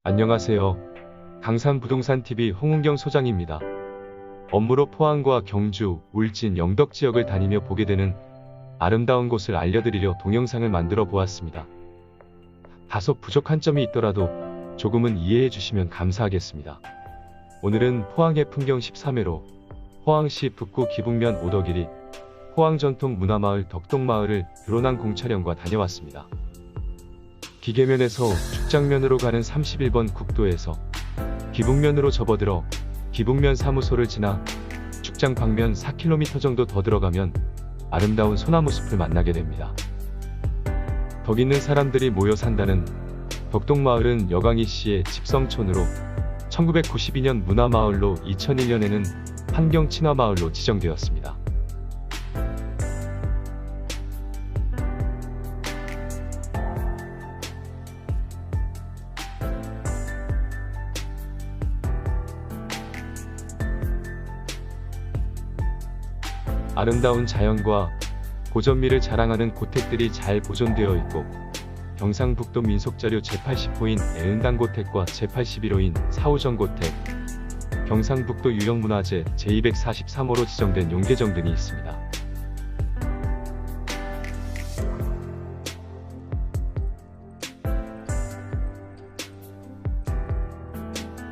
안녕하세요. 강산부동산TV 홍은경 소장입니다. 업무로 포항과 경주, 울진, 영덕 지역을 다니며 보게 되는 아름다운 곳을 알려드리려 동영상을 만들어 보았습니다. 다소 부족한 점이 있더라도 조금은 이해해 주시면 감사하겠습니다. 오늘은 포항의 풍경 13회로 포항시 북구 기북면 오덕일이 포항전통문화마을 덕동마을을 드론항 공촬영과 다녀왔습니다. 기계면에서 축장면으로 가는 31번 국도에서 기북면으로 접어들어 기북면 사무소를 지나 축장 방면 4km 정도 더 들어가면 아름다운 소나무 숲을 만나게 됩니다. 덕 있는 사람들이 모여 산다는 덕동마을은 여강이시의 집성촌으로 1992년 문화마을로 2001년에는 환경친화마을로 지정되었습니다. 아름다운 자연과 고전미를 자랑하는 고택들이 잘 보존되어 있고 경상북도 민속자료 제80호인 애은당고택과 제81호인 사우정고택, 경상북도 유형문화재 제243호로 지정된 용계정 등이 있습니다.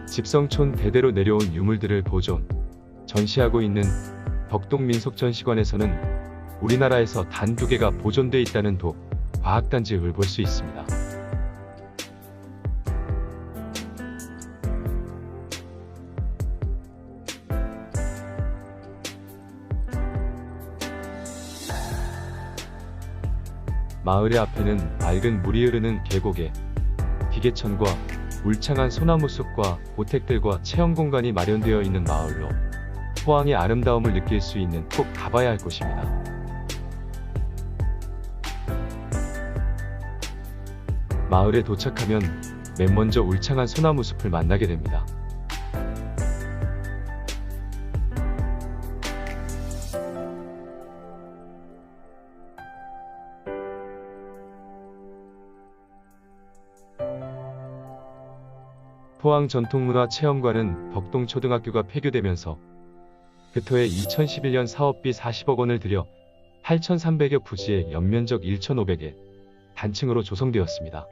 집성촌 대대로 내려온 유물들을 보존, 전시하고 있는 덕동민속전시관에서는 우리나라에서 단 2개가 보존돼 있다는 과학단지를 볼 수 있습니다. 마을의 앞에는 맑은 물이 흐르는 계곡에 기계천과 울창한 소나무숲과 고택들과 체험공간이 마련되어 있는 마을로 포항의 아름다움을 느낄 수 있는 꼭 가봐야 할 곳입니다. 마을에 도착하면 맨 먼저 울창한 소나무 숲을 만나게 됩니다. 포항전통문화체험관은 덕동초등학교가 폐교되면서 그터에 2011년 사업비 40억 원을 들여 8,300여 부지의 연면적 1,500에 단층으로 조성되었습니다.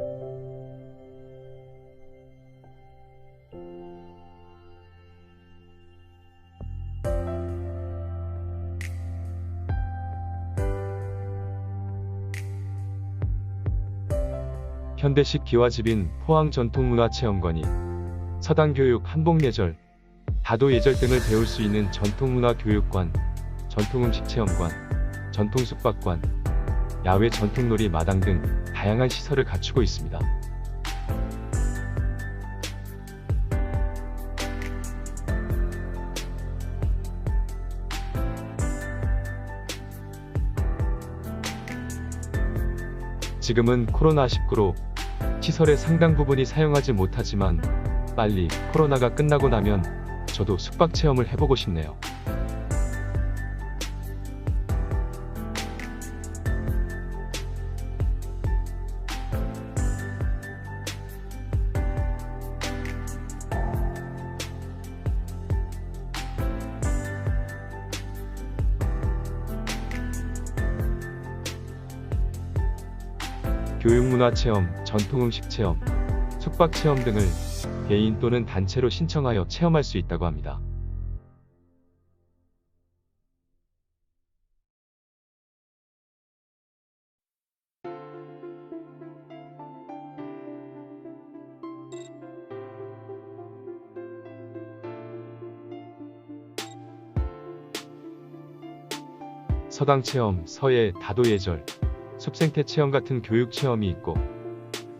현대식 기와집인 포항전통문화체험관이 서당교육, 한복예절, 다도예절 등을 배울 수 있는 전통문화교육관, 전통음식체험관, 전통숙박관, 야외 전통놀이 마당 등 다양한 시설을 갖추고 있습니다. 지금은 코로나19로 시설의 상당 부분이 사용하지 못하지만 빨리 코로나가 끝나고 나면 저도 숙박 체험을 해보고 싶네요. 교육문화체험, 전통음식체험, 숙박체험 등을 개인 또는 단체로 신청하여 체험할 수 있다고 합니다. 서당체험, 서예, 다도예절, 숲생태 체험 같은 교육 체험이 있고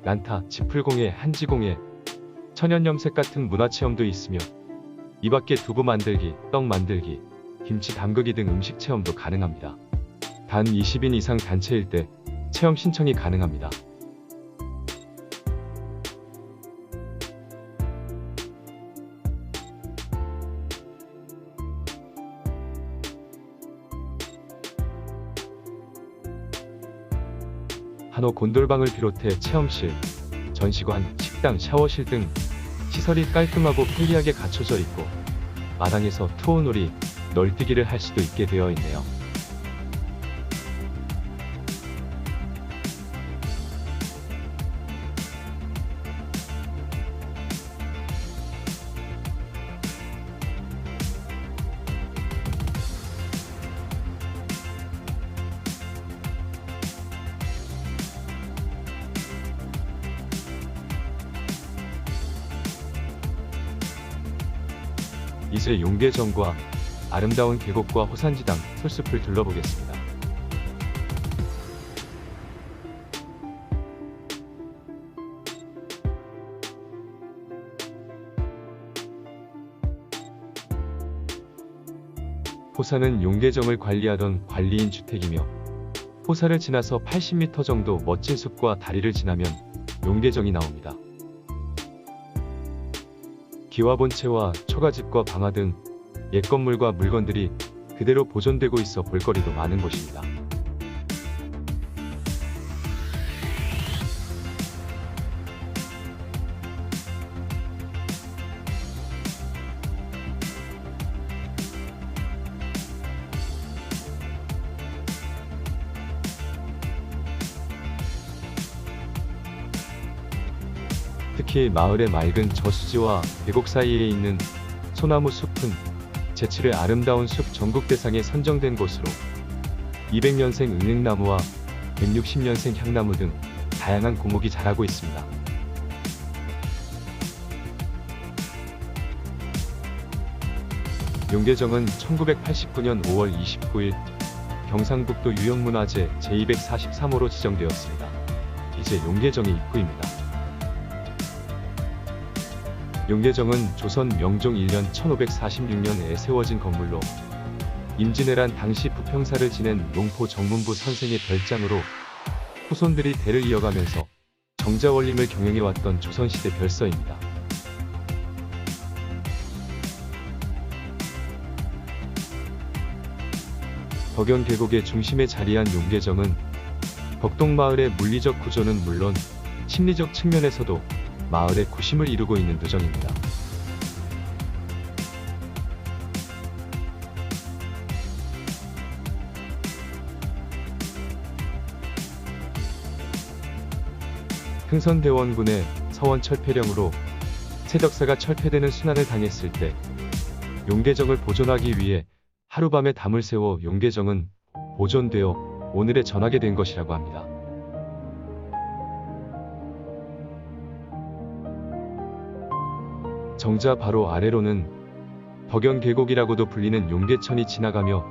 난타, 지풀공예, 한지공예, 천연염색 같은 문화체험도 있으며 이 밖에 두부 만들기, 떡 만들기, 김치 담그기 등 음식 체험도 가능합니다. 단 20인 이상 단체일 때 체험 신청이 가능합니다. 한호 곤돌방을 비롯해 체험실, 전시관, 식당, 샤워실 등 시설이 깔끔하고 편리하게 갖춰져 있고 마당에서 투어놀이, 널뛰기를 할 수도 있게 되어 있네요. 이제 용계정과 아름다운 계곡과 호산지당, 풀숲을 둘러보겠습니다. 호산은 용계정을 관리하던 관리인 주택이며 호사를 지나서 80m 정도 멋진 숲과 다리를 지나면 용계정이 나옵니다. 기와본체와 초가집과 방화 등 옛 건물과 물건들이 그대로 보존되고 있어 볼거리도 많은 곳입니다. 특히 마을의 맑은 저수지와 계곡 사이에 있는 소나무 숲은 제7회 아름다운 숲 전국대상에 선정된 곳으로 200년생 은행나무와 160년생 향나무 등 다양한 고목이 자라고 있습니다. 용계정은 1989년 5월 29일 경상북도 유형문화재 제243호로 지정되었습니다. 이제 용계정의 입구입니다. 용계정은 조선 명종 1년 1546년에 세워진 건물로 임진왜란 당시 부평사를 지낸 농포 정문부 선생의 별장으로 후손들이 대를 이어가면서 정자원림을 경영해왔던 조선시대 별서입니다. 덕연 계곡의 중심에 자리한 용계정은 덕동마을의 물리적 구조는 물론 심리적 측면에서도 마을의 구심을 이루고 있는 누정입니다. 흥선대원군의 서원 철폐령으로 세덕사가 철폐되는 순환을 당했을 때 용계정을 보존하기 위해 하룻밤에 담을 세워 용계정은 보존되어 오늘에 전하게 된 것이라고 합니다. 정자 바로 아래로는 덕연 계곡이라고도 불리는 용계천이 지나가며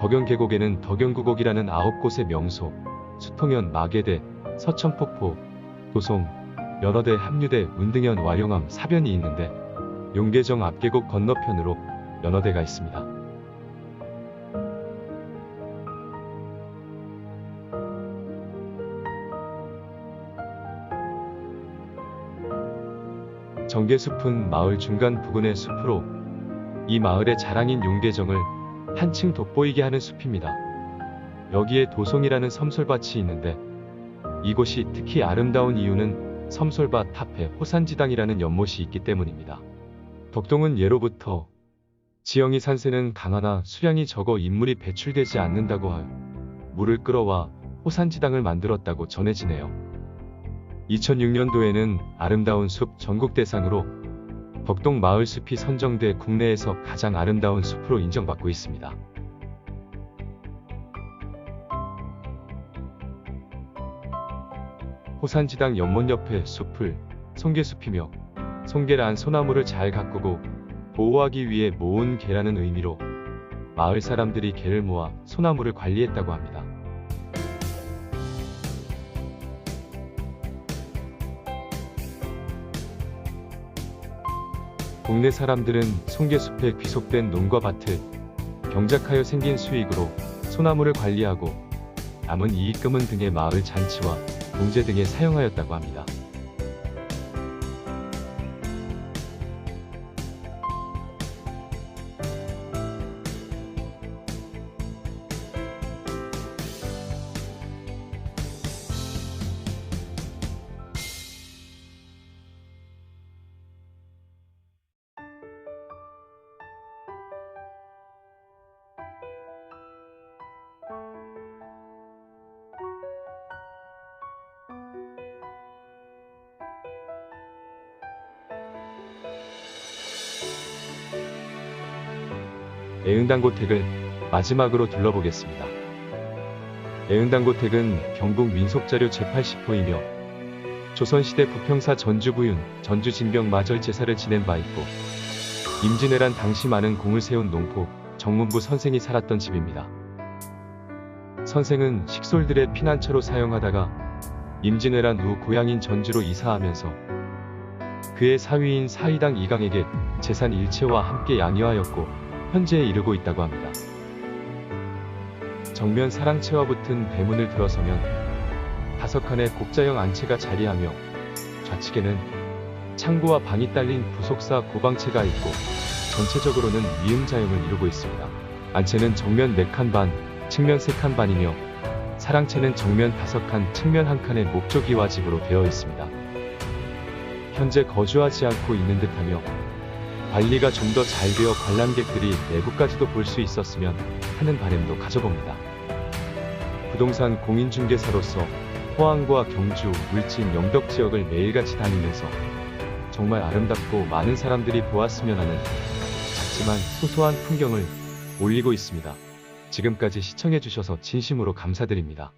덕연 계곡에는 덕연구곡이라는 9곳의 명소, 수통연, 마계대, 서천폭포, 도송, 연어대, 합류대, 운등연, 와룡암, 사변이 있는데 용계정 앞계곡 건너편으로 연어대가 있습니다. 정계숲은 마을 중간 부근의 숲으로 이 마을의 자랑인 용계정을 한층 돋보이게 하는 숲입니다. 여기에 도송이라는 섬솔밭이 있는데 이곳이 특히 아름다운 이유는 섬솔밭 앞에 호산지당이라는 연못이 있기 때문입니다. 덕동은 예로부터 지형이 산세는 강하나 수량이 적어 인물이 배출되지 않는다고 하여 물을 끌어와 호산지당을 만들었다고 전해지네요. 2006년도에는 아름다운 숲 전국대상으로 덕동 마을 숲이 선정돼 국내에서 가장 아름다운 숲으로 인정받고 있습니다. 호산지당 연못 옆의 숲을 송계숲이며 송계란 소나무를 잘 가꾸고 보호하기 위해 모은 계라는 의미로 마을 사람들이 계를 모아 소나무를 관리했다고 합니다. 동네 사람들은 송계숲에 귀속된 농과 밭을 경작하여 생긴 수익으로 소나무를 관리하고 남은 이익금은 등의 마을 잔치와 봉제 등에 사용하였다고 합니다. 애흥당고택을 마지막으로 둘러보겠습니다. 애흥당고택은 경북 민속자료 제80호이며 조선시대 부평사 전주부윤, 전주진병마절 제사를 지낸 바 있고 임진왜란 당시 많은 공을 세운 농포, 정문부 선생이 살았던 집입니다. 선생은 식솔들의 피난처로 사용하다가 임진왜란 후 고향인 전주로 이사하면서 그의 사위인 사위당 이강에게 재산 일체와 함께 양이하였고 현재에 이르고 있다고 합니다. 정면 사랑채와 붙은 대문을 들어서면 5칸의 곡자형 안채가 자리하며 좌측에는 창고와 방이 딸린 부속사 고방채가 있고 전체적으로는 미음자형을 이루고 있습니다. 안채는 정면 4칸 반, 측면 3칸 반이며 사랑채는 정면 5칸, 측면 1칸의 목조기와집으로 되어 있습니다. 현재 거주하지 않고 있는 듯하며 관리가 좀 더 잘 되어 관람객들이 내부까지도 볼 수 있었으면 하는 바람도 가져봅니다. 부동산 공인중개사로서 포항과 경주, 울진, 영덕 지역을 매일같이 다니면서 정말 아름답고 많은 사람들이 보았으면 하는 작지만 소소한 풍경을 올리고 있습니다. 지금까지 시청해주셔서 진심으로 감사드립니다.